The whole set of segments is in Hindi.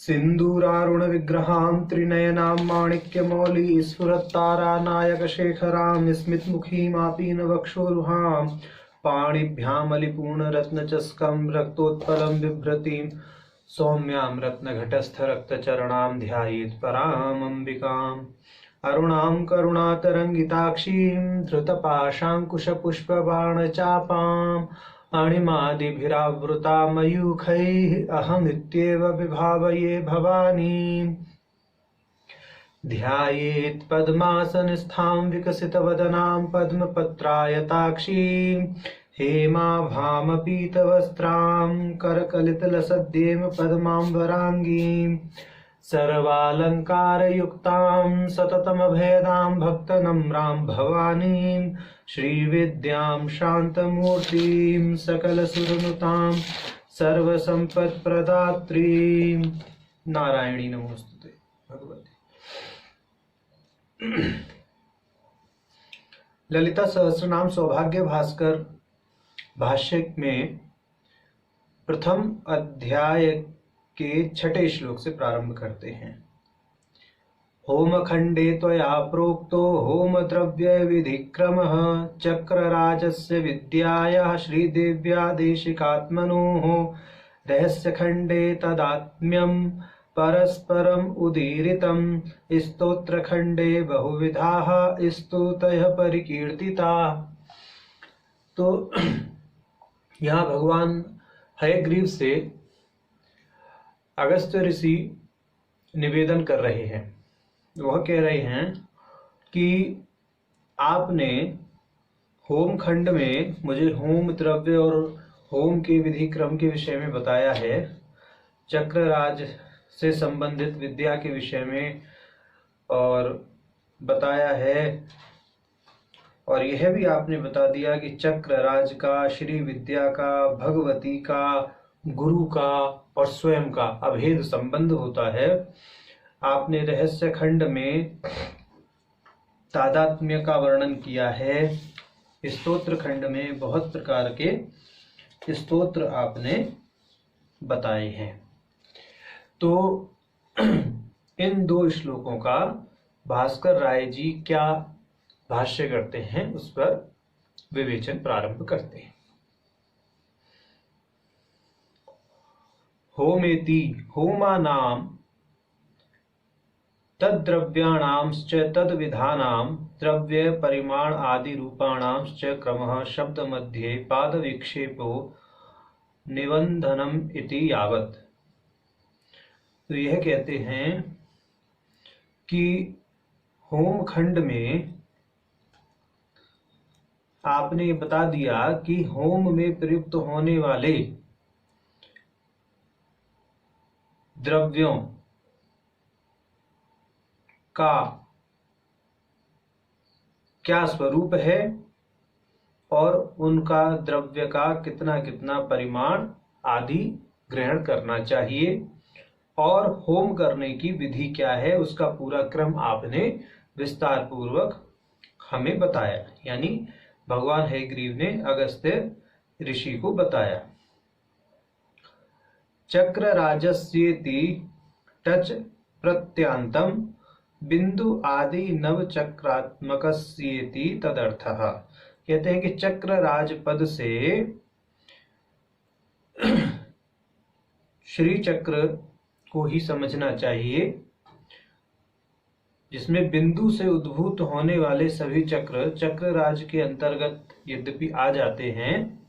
सिन्दूरारुण विग्रहां त्रिनयनां माणिक्यमौलि स्फुरत्तारानायकशेखरां स्मितमुखीमापीनवक्षोरुहां पाणिभ्यामलिपूर्णरत्नचस्कं रक्तोत्पलं बिभ्रतीं सौम्यां रत्नघटस्थरक्तचरणां ध्यायेत् परामम्बिकाम् अरुणां करुणातरङ्गिताक्षीं धृतपाशाङ्कुशपुष्पबाणचापाम् अणिमादिभिरावृता मयूखैः अहमित्येव विभावये भवानीम् ध्यायेत् पद्मासनस्थां विकसितवदनां पद्मपत्रायताक्षीं हेमाभामपीतवस्त्रां करकलितलसद्येम पद्माम्बराङ्गीं सर्वालङ्कारयुक्तां सततमभयदां भक्तनम्रां भवानीं श्रीविद्यां शान्तमूर्तिं सकलसुरनुतां सर्वसम्पत्प्रदात्रीं नारायणी नमोस्तुते भगवती। ललिता सहस्रनाम सौभाग्य भास्कर भाष्य में प्रथम अध्याय के 6 श्लोक से प्रारंभ करते हैं। होमखंडे त्वया प्रोक्तो होम द्रव्य विधिक्रमः चक्रराजस्य विद्यायाः श्रीदेव्यादेशिकात्मनोः रहस्यखंडे तदात्म्यं परस्परम् उदीरितं स्तोत्रखंडे बहुविधाः स्तुतयः परिकीर्तिताः। तो यहाँ भगवान हयग्रीव से अगस्त्य ऋषि निवेदन कर रहे हैं। वह कह रहे हैं कि आपने होम खंड में मुझे होम द्रव्य और होम के विधि क्रम के विषय में बताया है, चक्रराज से संबंधित विद्या के विषय में और बताया है, और यह भी आपने बता दिया कि चक्रराज का, श्री विद्या का, भगवती का, गुरु का और स्वयं का अभेद संबंध होता है। आपने रहस्य खंड में तादात्म्य का वर्णन किया है। स्तोत्र खंड में बहुत प्रकार के स्तोत्र आपने बताए हैं। तो इन 2 श्लोकों का भास्कर राय जी क्या भाष्य करते हैं उस पर विवेचन प्रारंभ करते हैं। होमेति होमानां तद्द्रव्याणांश्च तद्विधानां द्रव्य परिमाण आदि रूपाणांश्च क्रमः शब्द मध्ये पाद विक्षेपो निबंधनम इति यावत्। तो यह कहते हैं कि होम खंड में आपने बता दिया कि होम में प्रयुक्त होने वाले द्रव्यों का क्या स्वरूप है और उनका द्रव्य का कितना कितना परिमाण आदि ग्रहण करना चाहिए, और होम करने की विधि क्या है उसका पूरा क्रम आपने विस्तार पूर्वक हमें बताया। यानी भगवान हयग्रीव ने अगस्त्य ऋषि को बताया। चक्रराजस्येति टच प्रत्यांतम बिंदु आदि नवचक्रात्मकस्येति तदर्थः। कहते हैं कि चक्रराज पद से श्री चक्र को ही समझना चाहिए, जिसमें बिंदु से उद्भूत होने वाले सभी चक्र चक्रराज के अंतर्गत यद्यपि आ जाते हैं,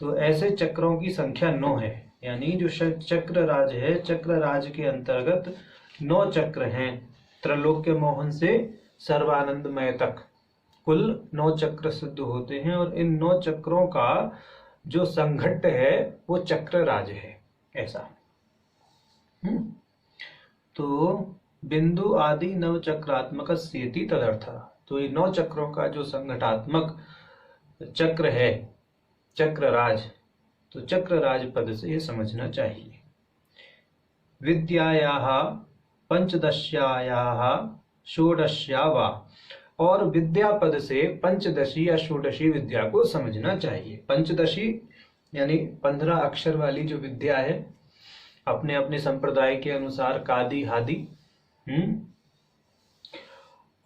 तो ऐसे चक्रों की संख्या 9 है। यानी जो चक्रराज है, चक्रराज के अंतर्गत 9 चक्र हैं। त्रैलोक्य मोहन से सर्वानंदमय तक कुल 9 चक्र सिद्ध होते हैं, और इन 9 चक्रों का जो संघट्ट है वो चक्रराज है। ऐसा तो बिंदु आदि नवचक्रात्मक स्थिति तदर्थ। तो ये 9 चक्रों का जो संघटात्मक चक्र है चक्रराज, तो चक्रराज पद से ये समझना चाहिए। विद्यायाः पंचदश्यायाः षोडश्या वा, और विद्या पद से पंचदशी या षोडशी विद्या को समझना चाहिए। पंचदशी यानी 15 अक्षर वाली जो विद्या है अपने अपने संप्रदाय के अनुसार कादी हादी,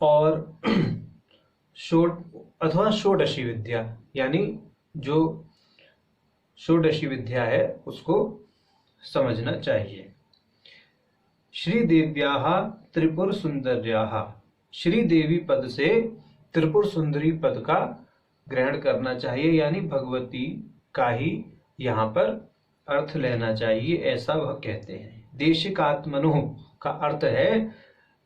और षोडशी विद्या, यानी जो षोडशी विद्या है उसको समझना चाहिए। श्रीदेव्याः त्रिपुर सुंदर्याः, श्रीदेवी पद से त्रिपुर सुंदरी पद का ग्रहण करना चाहिए, यानी भगवती का ही यहाँ पर अर्थ लेना चाहिए, ऐसा वह कहते हैं। देशिकात्मनो का अर्थ है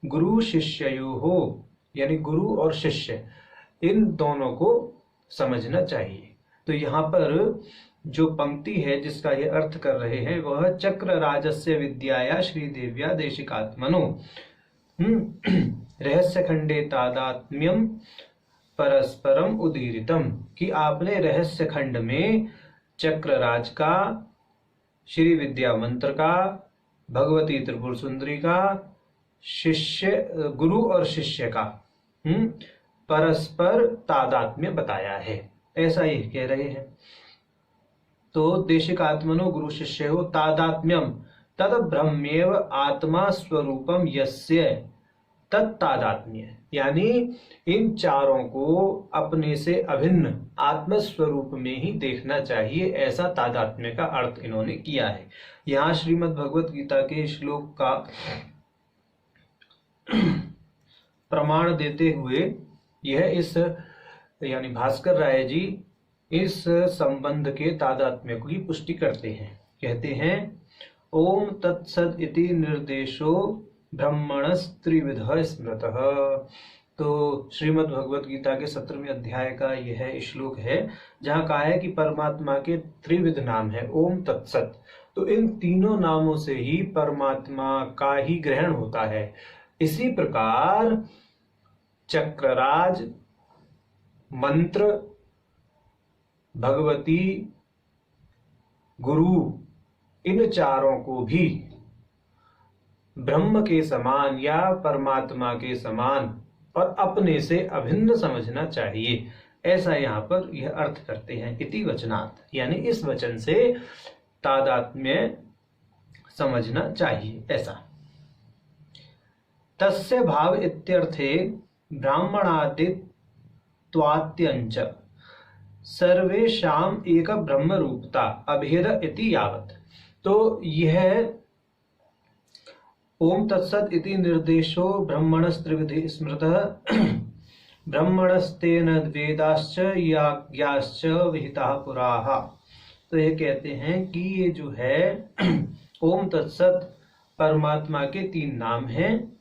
गुरु शिष्ययोः, यानी गुरु और शिष्य इन दोनों को समझना चाहिए। तो यहाँ पर जो पंक्ति है जिसका ये अर्थ कर रहे हैं वह चक्र राजस्य विद्याया श्रीदेव्या देशिकात्मनो रहस्य खंडे तादात्म्यम परस्परम उदीरितम, कि आपने रहस्य खंड में चक्रराज का, श्री विद्या मंत्र का, भगवती त्रिपुर सुंदरी का, शिष्य गुरु और शिष्य का परस्पर तादात्म्य बताया है, ऐसा ये कह रहे हैं। तो देशिकात्मनो गुरु शिष्य हो तादात्म्यम तद ब्रह्मेव आत्मा स्वरूपम यस्य तत्तादात्म्य, यानी इन चारों को अपने से अभिन्न आत्म स्वरूप में ही देखना चाहिए, ऐसा तादात्म्य का अर्थ इन्होंने किया है। यहाँ श्रीमद् भगवत गीता के श्लोक का प्रमाण देते हुए यह इस यानी भास्कर राय जी इस संबंध के तादात्म्य की पुष्टि करते हैं। कहते हैं ओम तत्सद इति निर्देशो ब्रह्मणस्त्रिविधः स्मृतः। तो श्रीमद् भगवत गीता के 17वें अध्याय का यह श्लोक है जहाँ कहा है कि परमात्मा के त्रिविध नाम है ओम तत्सत। तो इन तीनों नामों से ही परमात्मा का ही ग्रहण होता है। इसी प्रकार चक्रराज, मंत्र, भगवती, गुरु, इन चारों को भी ब्रह्म के समान या परमात्मा के समान और अपने से अभिन्न समझना चाहिए, ऐसा यहाँ पर यह अर्थ करते हैं। इति वचनात्, यानी इस वचन से तादात्म्य समझना चाहिए, ऐसा। तस्य भाव इत्यर्थे ब्राह्मणादित्वात्यंच सर्वेषाम एक ब्रह्म रूपता अभेद इति यावत्। तो यह ओम तत्सत इति निर्देशो ब्रह्मणस्त्रिविधि स्मृतः ब्रह्मणस्तेन वेदाश्च याज्ञाश्च विहिताः पुराः। तो ये कहते हैं कि ये जो है ओम तत्सत परमात्मा के 3 नाम हैं,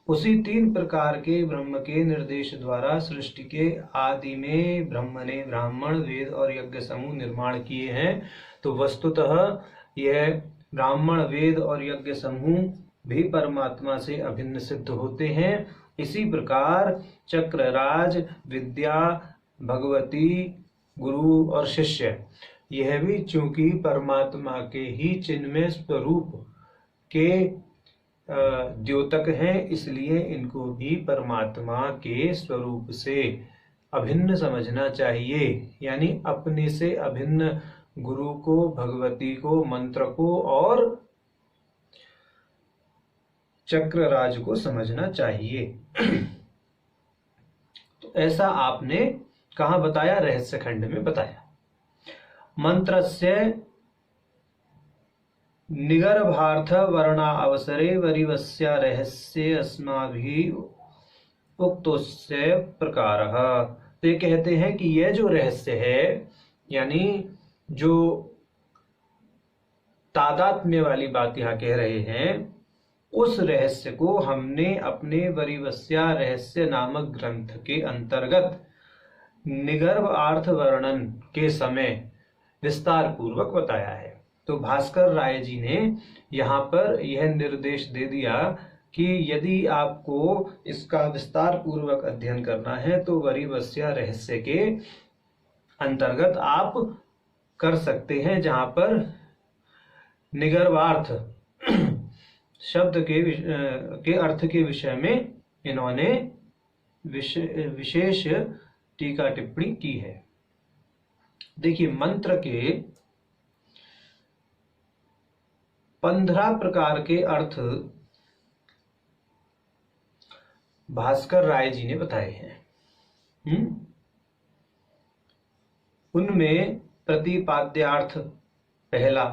उसी 3 प्रकार के ब्रह्म के निर्देश द्वारा सृष्टि के आदि में ब्रह्म ने ब्राह्मण, वेद और यज्ञ समूह निर्माण किए हैं। तो वस्तुतः यह ब्राह्मण, वेद और यज्ञ समूह भी परमात्मा से अभिन्न सिद्ध होते हैं। इसी प्रकार चक्रराज, विद्या, भगवती, गुरु और शिष्य यह भी चूंकि परमात्मा के ही चिन्मय स्वरूप के द्योतक हैं, इसलिए इनको भी परमात्मा के स्वरूप से अभिन्न समझना चाहिए, यानी अपने से अभिन्न गुरु को, भगवती को, मंत्र को और चक्रराज को समझना चाहिए। तो ऐसा आपने कहाँ बताया? रहस्य खंड में बताया। मंत्रस्य निगर्भार्थ वर्णा अवसरे वरिवस्या रहस्य अस्माभिः उक्तोस्य प्रकारः। तो ये कहते हैं कि यह जो रहस्य है, यानी जो तादात्म्य वाली बात यहाँ कह रहे हैं, उस रहस्य को हमने अपने वरिवस्या रहस्य नामक ग्रंथ के अंतर्गत निगर्भ अर्थ वर्णन के समय विस्तार पूर्वक बताया है। तो भास्कर राय जी ने यहाँ पर यह निर्देश दे दिया कि यदि आपको इसका विस्तार पूर्वक अध्ययन करना है तो वरिवस्या रहस्य के अंतर्गत आप कर सकते हैं, जहाँ पर निगर्भार्थ शब्द के अर्थ के विषय में इन्होंने विशेष टीका टिप्पणी की है। देखिए, मंत्र के 15 प्रकार के अर्थ भास्कर राय जी ने बताए हैं। उनमें प्रतिपाद्यार्थ पहला,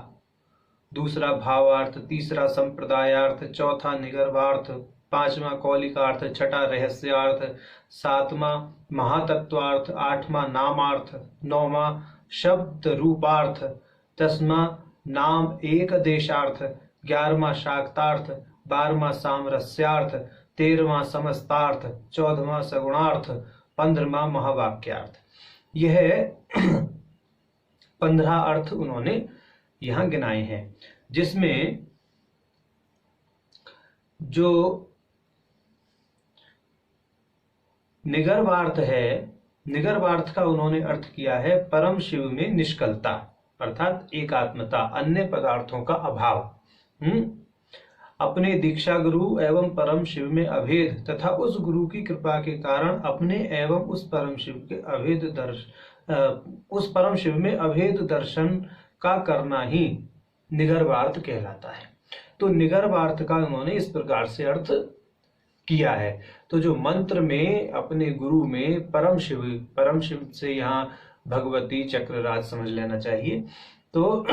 दूसरा भावार्थ, तीसरा संप्रदायार्थ, चौथा निगर्भार्थ, पांचवा कौलिकार्थ, छठा रहस्यार्थ, सातवां महातत्वार्थ, आठवां नामार्थ, नौवां शब्द रूपार्थ, 10वां नाम एक देशार्थ, 11वां शाक्तार्थ, 12वां सामरस्यार्थ, 13वां समस्तार्थ, 14वां सगुणार्थ, 15वां महावाक्यार्थ। यह 15 अर्थ उन्होंने यहां गिनाए हैं, जिसमें जो निगर्भार्थ है, निगर्भार्थ का उन्होंने अर्थ किया है परम शिव में निष्कलता अर्थात एकात्मता, अन्य पदार्थों का अभाव, अपने दीक्षा गुरु एवं परम शिव में अभेद तथा उस गुरु की कृपा के कारण अपने एवं उस परम शिव के उस परम शिव में अभेद दर्शन का करना ही निगर्भार्थ कहलाता है। तो निगर्भार्थ का उन्होंने इस प्रकार से अर्थ किया है। तो जो मंत्र में अपने गुरु में परम शिव से यहाँ भगवती चक्रराज समझ लेना चाहिए। तो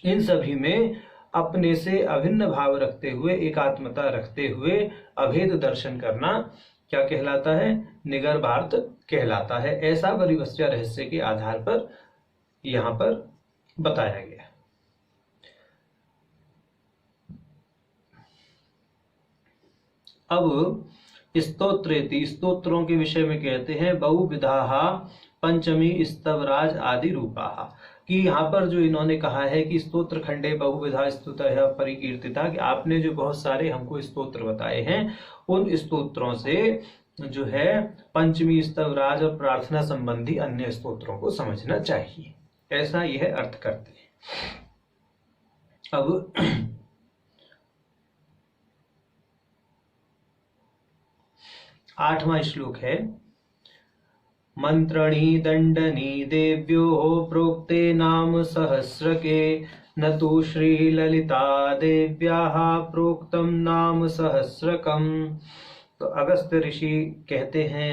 इन सभी में अपने से अभिन्न भाव रखते हुए, एकात्मता रखते हुए अभेद दर्शन करना क्या कहलाता है? निगर्भार्थ कहलाता है। ऐसा परिवस्या रहस्य के आधार पर यहां पर बताया गया। अब स्तोत्रेति, स्तोत्रों के विषय में कहते हैं बहुविधाः पंचमी स्तवराज आदि रूपाः, कि यहाँ पर जो इन्होंने कहा है कि स्तोत्र खंडे बहुविधा स्तुतः परिकीर्तिता, कि आपने जो बहुत सारे हमको स्तोत्र बताए हैं उन स्तोत्रों से जो है पंचमी स्तवराज और प्रार्थना संबंधी अन्य स्तोत्रों को समझना चाहिए, ऐसा यह अर्थ करते हैं। अब 8वां श्लोक है, मंत्रणी दंडनी देव्यो प्रोक्ते नाम सहस्रके न तो श्री ललिता देव्याः प्रोक्तम नाम सहस्रकम। तो अगस्त्य ऋषि कहते हैं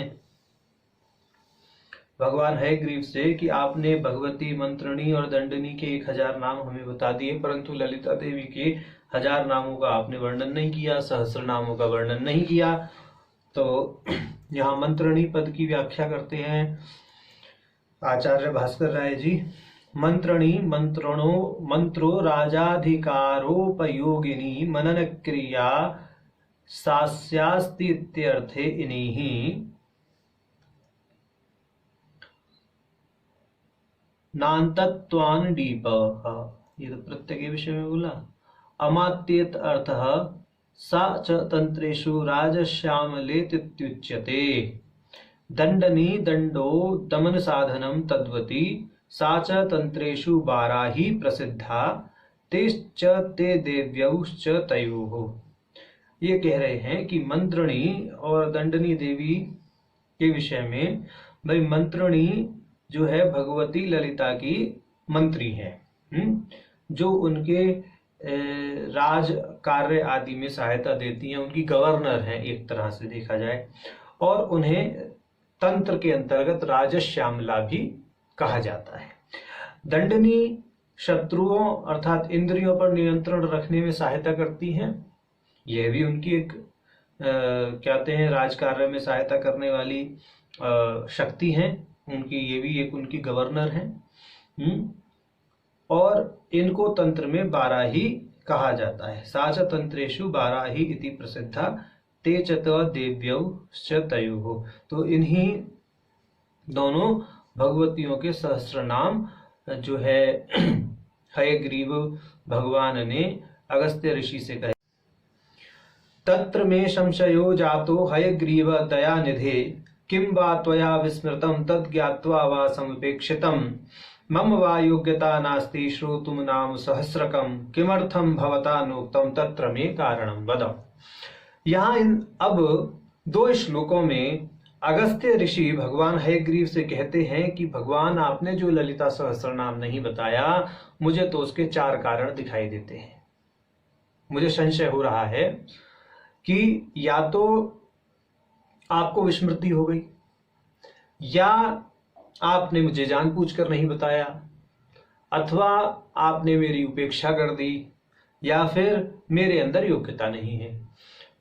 भगवान हयग्रीव से कि आपने भगवती, मंत्रणी और दंडनी के 1000 नाम हमें बता दिए, परंतु ललिता देवी के 1000 नामों का आपने वर्णन नहीं किया, सहस्र नामों का वर्णन नहीं किया। तो यहाँ मंत्रणी पद की व्याख्या करते हैं आचार्य भास्कर राय जी। मंत्रणी मंत्रो राजाधिकारोपयोगिनी मनन क्रिया सास्यास्ति इत्यर्थे इनिः नान्तत्वान्डीपः। ये तो प्रत्यय के विषय में बोला। अमात्येत अर्थः सा च तंत्रेषु राजश्यामलेत्युच्यते। दंडनी दंडो दमन साधनम तद्वती सा च तंत्रेषु बाराही प्रसिद्धा तेश्च ते देव्यौश्च तयोः। ये कह रहे हैं कि मंत्रणी और दंडनी देवी के विषय में, भाई मंत्रणी जो है भगवती ललिता की मंत्री है, जो उनके राज कार्य आदि में सहायता देती हैं, उनकी गवर्नर हैं एक तरह से देखा जाए, और उन्हें तंत्र के अंतर्गत राजश्यामला भी कहा जाता है। दंडनी शत्रुओं अर्थात इंद्रियों पर नियंत्रण रखने में सहायता करती हैं, यह भी उनकी एक कहते हैं राजकार्य में सहायता करने वाली शक्ति है उनकी, ये भी एक उनकी गवर्नर हैं। और इनको तंत्र में बाराही कहा जाता है। साच तंत्रेषु बाराही इति प्रसिद्धा ते च देव्यौश्च तयोः। तो इन्हीं दोनों भगवतियों के सहस्र नाम जो है हयग्रीव भगवान ने अगस्त्य ऋषि से कहे। तत्र में संशयो जातो हयग्रीव दयानिधे किं वा त्वया विस्मृतं तद् ज्ञात्वा वा समुपेक्षितम् मम वा योग्यता नास्ति श्रोतुम नाम सहस्रकम किमर्थम भवता नोक्तम तत्र में कारणम वद। यहाँ इन अब 2 श्लोकों में अगस्त्य ऋषि भगवान हयग्रीव से कहते हैं कि भगवान आपने जो ललिता सहस्त्र नाम नहीं बताया, मुझे तो उसके 4 कारण दिखाई देते हैं। मुझे संशय हो रहा है कि या तो आपको विस्मृति हो गई, या आपने मुझे जानबूझकर नहीं बताया, अथवा आपने मेरी उपेक्षा कर दी, या फिर मेरे अंदर योग्यता नहीं है।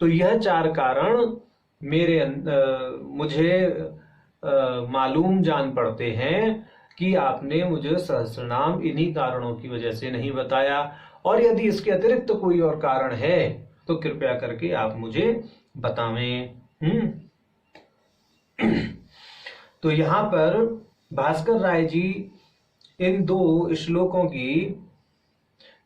तो यह 4 कारण मुझे मालूम जान पड़ते हैं कि आपने मुझे सहस्रनाम इन्हीं कारणों की वजह से नहीं बताया, और यदि इसके अतिरिक्त कोई और कारण है तो कृपया करके आप मुझे बतावें। तो यहाँ पर भास्कर राय जी इन 2 श्लोकों की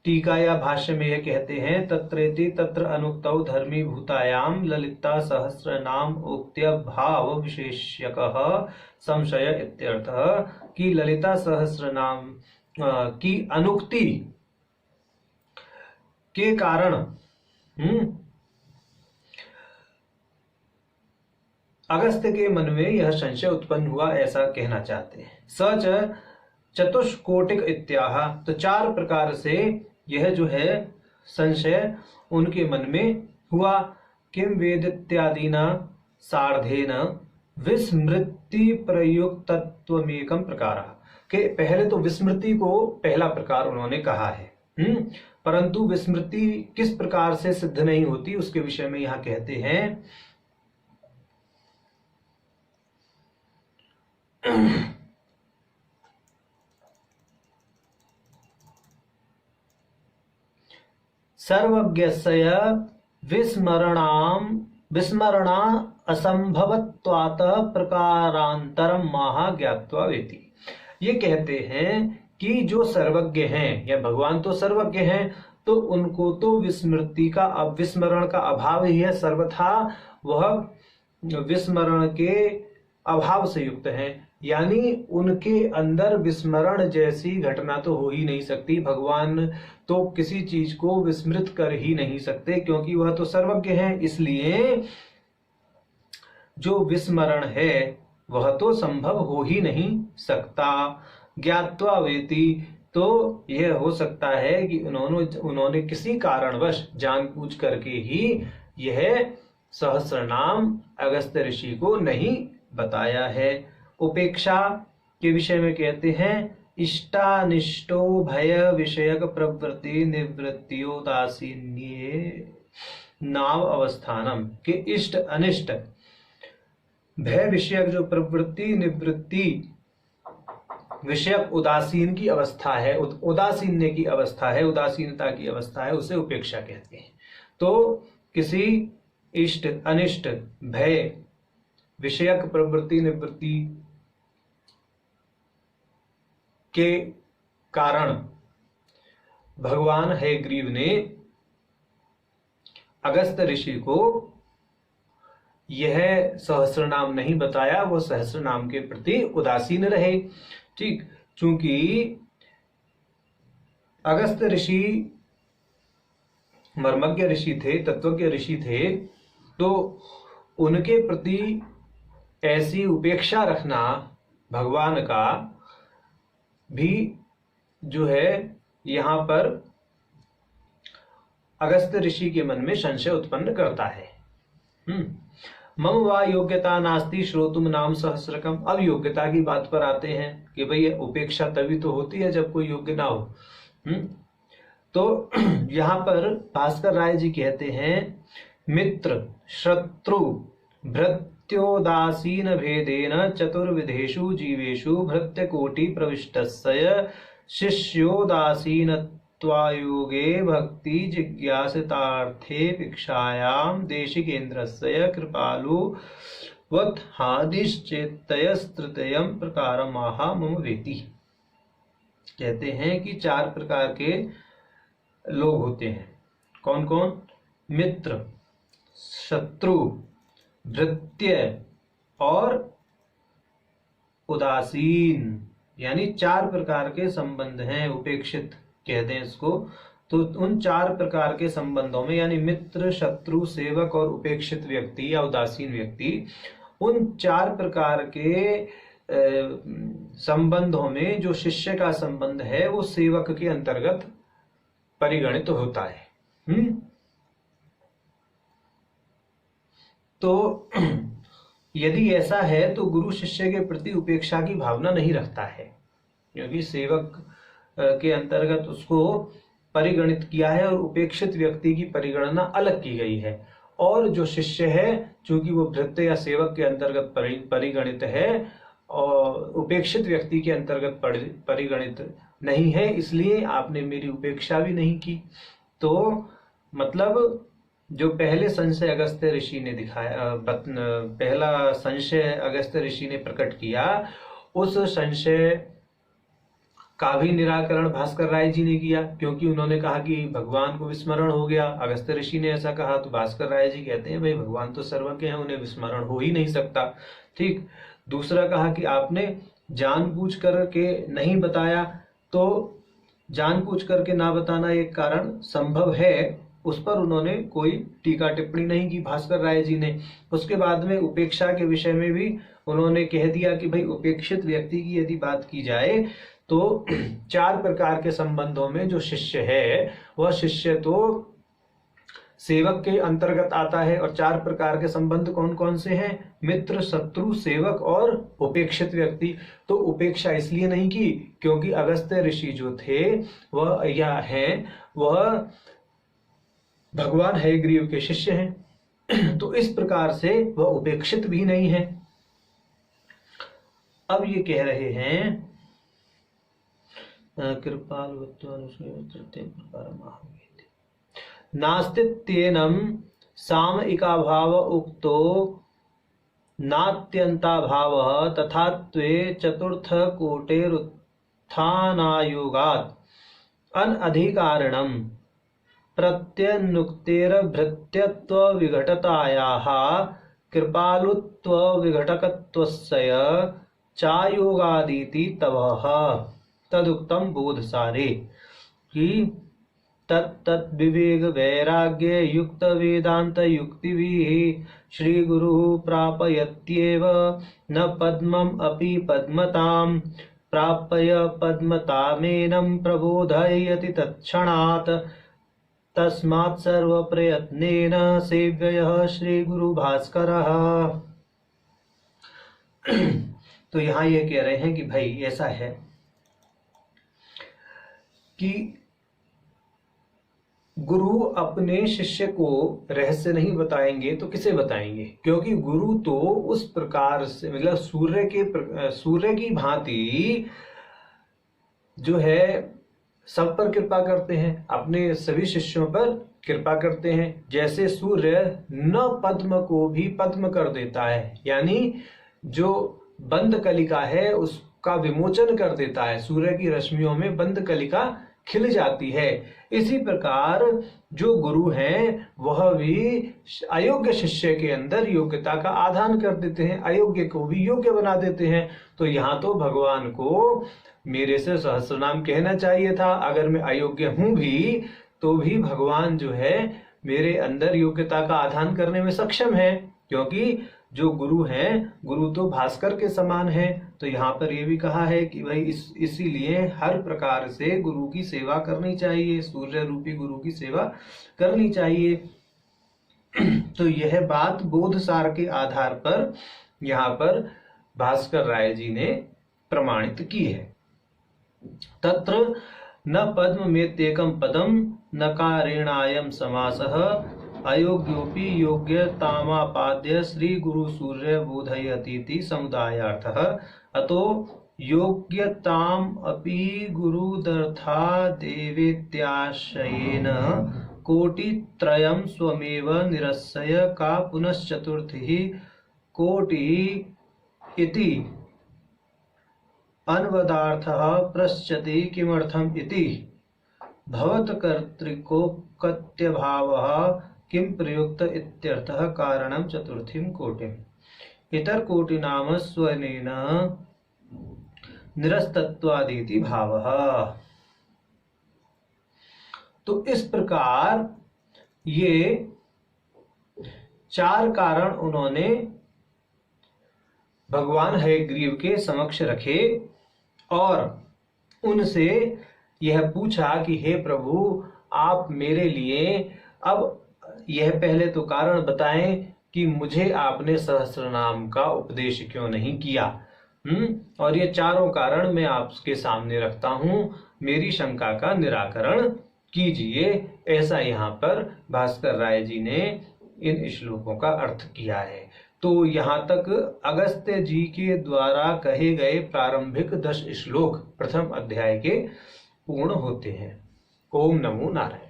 टीका या भाष्य में यह कहते हैं, तत्रेति तत्र अनुक्तौ धर्मी भूतायाम ललिता सहस्र नाम उक्त्य भाव विशेष्यकः संशय इत्यर्थः, कि ललिता सहस्र नाम की अनुक्ति के कारण अगस्त्य के मन में यह संशय उत्पन्न हुआ, ऐसा कहना चाहते हैं। सच चतुष्कोटिक इत्याह, तो 4 प्रकार से यह जो है संशय उनके मन में हुआ। किम वेदित्यादिना सार्धेन विस्मृति प्रयुक्तत्वमेकं प्रकार, के पहले तो विस्मृति को पहला प्रकार उन्होंने कहा है, परंतु विस्मृति किस प्रकार से सिद्ध नहीं होती उसके विषय में यहां कहते हैं। सर्वज्ञस्य विस्मरणा असंभवत्वात् प्रकारांतरम महा ज्ञात्वा वेति। ये कहते हैं कि जो सर्वज्ञ हैं, या भगवान तो सर्वज्ञ हैं, तो उनको तो विस्मरण का अभाव ही है, सर्वथा वह विस्मरण के अभाव से युक्त हैं, यानी उनके अंदर विस्मरण जैसी घटना तो हो ही नहीं सकती। भगवान तो किसी चीज को विस्मृत कर ही नहीं सकते, क्योंकि वह तो सर्वज्ञ हैं। इसलिए जो विस्मरण है वह तो संभव हो ही नहीं सकता। ज्ञात्वा वेति, तो यह हो सकता है कि उन्होंने किसी कारणवश जानबूझ करके ही यह सहस्रनाम अगस्त्य ऋषि को नहीं बताया है। उपेक्षा के विषय में कहते हैं, इष्टानिष्टो भय विषयक प्रवृत्ति निवृत्तियोदासीन्ये नाव अवस्थानम, के इष्ट अनिष्ट भय विषयक जो प्रवृत्ति निवृत्ति विषयक उदासीन की अवस्था है, उदासीन्य की अवस्था है, उदासीनता की अवस्था है, उसे उपेक्षा कहते हैं। तो किसी इष्ट अनिष्ट भय विषयक प्रवृत्ति निवृत्ति के कारण भगवान हयग्रीव ने अगस्त्य ऋषि को यह सहस्रनाम नहीं बताया, वो सहस्रनाम के प्रति उदासीन रहे। ठीक, चूंकि अगस्त्य ऋषि मर्मज्ञ ऋषि थे, तत्वज्ञ ऋषि थे, तो उनके प्रति ऐसी उपेक्षा रखना भगवान का भी जो है यहाँ पर अगस्त्य ऋषि के मन में संशय उत्पन्न करता है। मम वा योग्यता नास्ति श्रोतुम नाम सहस्रकम। अब योग्यता की बात पर आते हैं कि भाई उपेक्षा तभी तो होती है जब कोई योग्य ना हो। तो यहाँ पर भास्कर राय जी कहते हैं, मित्र शत्रु भृत्योदासीन भेदेन चतुर्विधेषु जीवेषु भृत्यकोटि प्रविष्टस्य शिष्योदासीनत्वायोगे भक्ति जिज्ञासितार्थे भिक्षायां देशिकेन्द्रस्य कृपालु वत्हादिश्चेतयस्तृतीयं प्रकारमाह मम वेति। कहते हैं कि 4 प्रकार के लोग होते हैं। कौन कौन? मित्र, शत्रु, भृत्य और उदासीन, यानी 4 प्रकार के संबंध हैं, उपेक्षित कहते हैं इसको। तो उन 4 प्रकार के संबंधों में, यानी मित्र, शत्रु, सेवक और उपेक्षित व्यक्ति या उदासीन व्यक्ति, उन 4 प्रकार के संबंधों में जो शिष्य का संबंध है वो सेवक के अंतर्गत परिगणित होता है। तो यदि ऐसा है तो गुरु शिष्य के प्रति उपेक्षा की भावना नहीं रखता है, क्योंकि सेवक के अंतर्गत उसको परिगणित किया है और उपेक्षित व्यक्ति की परिगणना अलग की गई है। और जो शिष्य है चूंकि वो भृत्य या सेवक के अंतर्गत परिगणित है और उपेक्षित व्यक्ति के अंतर्गत परिगणित नहीं है, इसलिए आपने मेरी उपेक्षा भी नहीं की। तो मतलब जो पहले संशय अगस्त्य ऋषि ने दिखाया, पहला संशय अगस्त्य ऋषि ने प्रकट किया, उस संशय का भी निराकरण भास्कर राय जी ने किया, क्योंकि उन्होंने कहा कि भगवान को विस्मरण हो गया। अगस्त्य ऋषि ने ऐसा कहा तो भास्कर राय जी कहते हैं भाई भगवान तो सर्वज्ञ हैं, उन्हें विस्मरण हो ही नहीं सकता। ठीक। दूसरा कहा कि आपने जानबूझ करके नहीं बताया, तो जानबूझ करके ना बताना एक कारण संभव है, उस पर उन्होंने कोई टीका टिप्पणी नहीं की भास्कर राय जी ने। उसके बाद में उपेक्षा के विषय में भी उन्होंने कह दिया कि भाई उपेक्षित व्यक्ति की यदि बात की जाए तो 4 प्रकार के संबंधों में जो शिष्य है वह शिष्य तो सेवक के अंतर्गत आता है। और 4 प्रकार के संबंध कौन कौन से हैं? मित्र, शत्रु, सेवक और उपेक्षित व्यक्ति। तो उपेक्षा इसलिए नहीं की क्योंकि अगस्त्य ऋषि जो थे वह भगवान हयग्रीव के शिष्य हैं, तो इस प्रकार से वह उपेक्षित भी नहीं है। अब ये कह रहे हैं नास्तित्येनं सामयिकाभाव उक्तो नात्यन्ताभावः तथात्वे चतुर्थकोटेरुत्थानायोगात् अनधिकारिणं प्रत्यनुक्तेर्भृत्यत्वविघटतायाः कृपालुत्वविघटकत्वस्य चायोगादीति तवः तदुक्तं बोधसारे कि तत्तद्विवेक वैराग्य युक्त वेदांत युक्तिभिः श्री गुरु प्रापयत्येव न पद्मम् अपि पद्मतां प्राप्य पद्मतामेनं प्रबोधयति तत्क्षणात् तस्मात् सर्वप्रयत्नेन सेव्यः श्री गुरु भास्करः। तो यहाँ ये कह रहे हैं कि भाई ऐसा है कि गुरु अपने शिष्य को रहस्य नहीं बताएंगे तो किसे बताएंगे, क्योंकि गुरु तो उस प्रकार से मतलब सूर्य की भांति जो है सब पर कृपा करते हैं, अपने सभी शिष्यों पर कृपा करते हैं। जैसे सूर्य न पद्म को भी पद्म कर देता है, यानी जो बंद कलिका है उसका विमोचन कर देता है, सूर्य की रश्मियों में बंद कलिका खिल जाती है। इसी प्रकार जो गुरु हैं वह भी अयोग्य शिष्य के अंदर योग्यता का आधान कर देते हैं, अयोग्य को भी योग्य बना देते हैं। तो यहाँ तो भगवान को मेरे से सहस्रनाम कहना चाहिए था। अगर मैं अयोग्य हूं भी तो भी भगवान जो है मेरे अंदर योग्यता का आधान करने में सक्षम है, क्योंकि जो गुरु हैं गुरु तो भास्कर के समान है। तो यहाँ पर यह भी कहा है कि भाई इसीलिए हर प्रकार से गुरु की सेवा करनी चाहिए, सूर्य रूपी गुरु की सेवा करनी चाहिए। तो यह बात बोधसार के आधार पर यहाँ पर भास्कर राय जी ने प्रमाणित की है। तत्र न पद्ममेत्येकं पदम नकारेणायं समासः अयोग्योपि योग्यतामापाद्य श्री गुरु सूर्य बोधयतीति समुदायार्थः। अतो योग्यताम अपि गुरुदर्था देवेत्याशयेन कोटित्रयं स्वमेव निरस्य का पुनश्चतुर्थी कोटि इति अन्वदार्थः पृच्छति किमर्थम् इति भवत्कर्तृकोक्त्यभावः किं प्रयुक्त इत्यर्थः कारणं चतुर्थीं कोटिम् इतर कोटि नाम स्वनेन निरस्तत्वादिति भावः। तो इस प्रकार ये 4 कारण उन्होंने भगवान हयग्रीव के समक्ष रखे और उनसे यह पूछा कि हे प्रभु, आप मेरे लिए अब यह पहले तो कारण बताएं कि मुझे आपने सहस्त्र नाम का उपदेश क्यों नहीं किया। और ये चारों कारण मैं आपके सामने रखता हूं, मेरी शंका का निराकरण कीजिए। ऐसा यहाँ पर भास्कर राय जी ने इन श्लोकों का अर्थ किया है। तो यहाँ तक अगस्त्य जी के द्वारा कहे गए प्रारंभिक 10 श्लोक प्रथम अध्याय के पूर्ण होते हैं। ओम नमो नारायण।